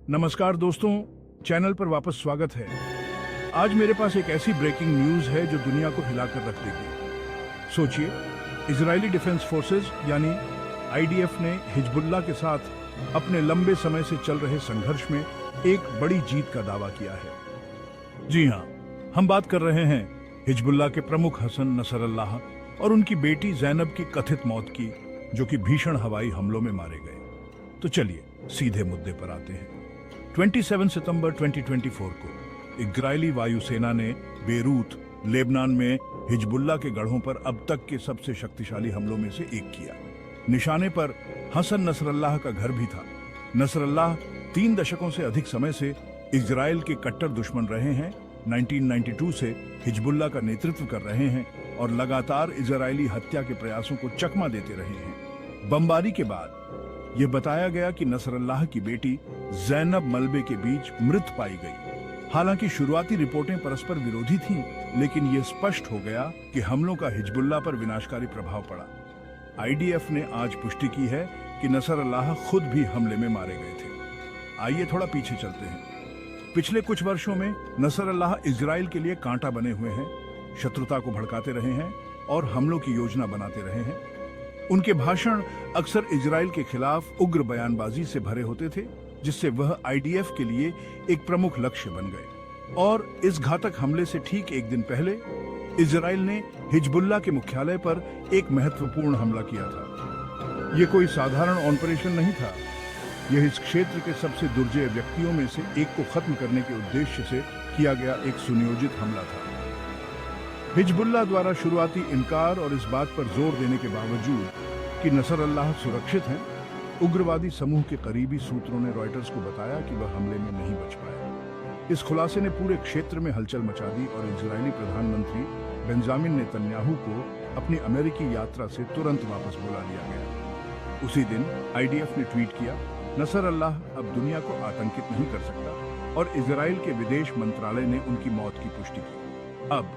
नमस्कार दोस्तों, चैनल पर वापस स्वागत है। आज मेरे पास एक ऐसी ब्रेकिंग न्यूज है जो दुनिया को हिलाकर रख देगी। सोचिए, इजरायली डिफेंस फोर्सेस यानी आईडीएफ ने हिजबुल्लाह के साथ अपने लंबे समय से चल रहे संघर्ष में एक बड़ी जीत का दावा किया है। जी हां, हम बात कर रहे हैं हिजबुल्लाह के प्रमुख हसन नसरल्लाह और उनकी बेटी जैनब की कथित मौत की, जो कि भीषण हवाई हमलों में मारे गए। तो चलिए सीधे मुद्दे पर आते हैं। 27 सितंबर 2024 को इजरायली वायुसेना ने बेरूत, लेबनान में हिजबुल्लाह के गढ़ों पर अब तक के सबसे शक्तिशाली हमलों में से एक किया। निशाने पर हसन नसरल्लाह का घर भी था। नसरल्लाह 3 दशकों से अधिक समय से इजरायल के कट्टर दुश्मन रहे हैं। 1992 से हिजबुल्लाह का नेतृत्व कर रहे हैं और लगातार इजरायली हत्या के प्रयासों को चकमा देते रहे हैं। बमबारी के बाद यह बताया गया कि नसरल्लाह की बेटी जैनब मलबे के बीच मृत पाई गई। हालांकि शुरुआती रिपोर्टें परस्पर विरोधी थीं, लेकिन यह स्पष्ट हो गया कि हमलों का हिजबुल्लाह पर विनाशकारी प्रभाव पड़ा। आईडीएफ ने आज पुष्टि की है कि नसरल्लाह खुद भी हमले में मारे गए थे। आइए थोड़ा पीछे चलते हैं। पिछले कुछ वर्षों में नसरल्लाह इजराइल के लिए कांटा बने हुए हैं, शत्रुता को भड़काते रहे हैं और हमलों की योजना बनाते रहे हैं। उनके भाषण अक्सर इजराइल के खिलाफ उग्र बयानबाजी से भरे होते थे, जिससे वह आईडीएफ के लिए एक प्रमुख लक्ष्य बन गए। और इस घातक हमले से ठीक एक दिन पहले इजराइल ने हिजबुल्लाह के मुख्यालय पर एक महत्वपूर्ण हमला किया था। यह कोई साधारण ऑपरेशन नहीं था। यह इस क्षेत्र के सबसे दुर्जय व्यक्तियों में से एक को खत्म करने के उद्देश्य से किया गया एक सुनियोजित हमला था। हिजबुल्लाह द्वारा शुरुआती इनकार और इस बात पर जोर देने के बावजूद कि नसरल्लाह सुरक्षित हैं, उग्रवादी समूह के करीबी सूत्रों ने रॉयटर्स को बताया कि वह हमले में नहीं बच पाए। इस खुलासे ने पूरे क्षेत्र में हलचल मचा दी और इजरायली प्रधानमंत्री बेंजामिन नेतन्याहू को अपनी अमेरिकी यात्रा से तुरंत वापस बुला लिया गया। उसी दिन आईडीएफ ने ट्वीट किया, नसरल्लाह अब दुनिया को आतंकित नहीं कर सकता, और इजराइल के विदेश मंत्रालय ने उनकी मौत की पुष्टि की। अब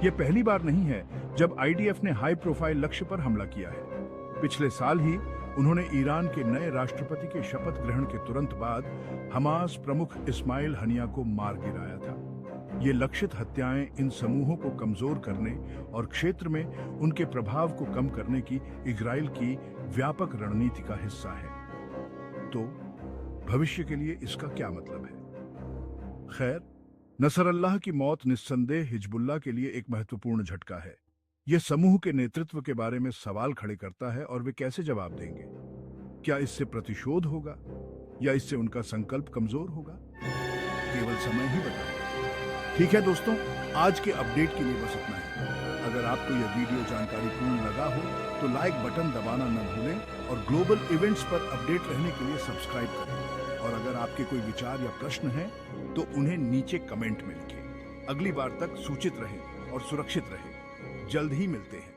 यह पहली बार नहीं है जब आईडीएफ ने हाई प्रोफाइल लक्ष्य पर हमला किया है। पिछले साल ही उन्होंने ईरान के नए राष्ट्रपति के शपथ ग्रहण के तुरंत बाद हमास प्रमुख इस्माइल हनिया को मार गिराया था। ये लक्षित हत्याएं इन समूहों को कमजोर करने और क्षेत्र में उनके प्रभाव को कम करने की इजराइल की व्यापक रणनीति का हिस्सा है। तो भविष्य के लिए इसका क्या मतलब है? खैर, नसरल्लाह की मौत निस्संदेह हिजबुल्लाह के लिए एक महत्वपूर्ण झटका है। यह समूह के नेतृत्व के बारे में सवाल खड़े करता है और वे कैसे जवाब देंगे। क्या इससे प्रतिशोध होगा या इससे उनका संकल्प कमजोर होगा? केवल समय ही बताएगा। ठीक है दोस्तों, आज के अपडेट के लिए बस इतना ही। अगर आपको यह वीडियो जानकारीपूर्ण लगा हो तो लाइक बटन दबाना न भूलें और ग्लोबल इवेंट्स पर अपडेट रहने के लिए सब्सक्राइब करें। और अगर आपके कोई विचार या प्रश्न हैं तो उन्हें नीचे कमेंट में लिखें। अगली बार तक सूचित रहें और सुरक्षित रहें। जल्द ही मिलते हैं।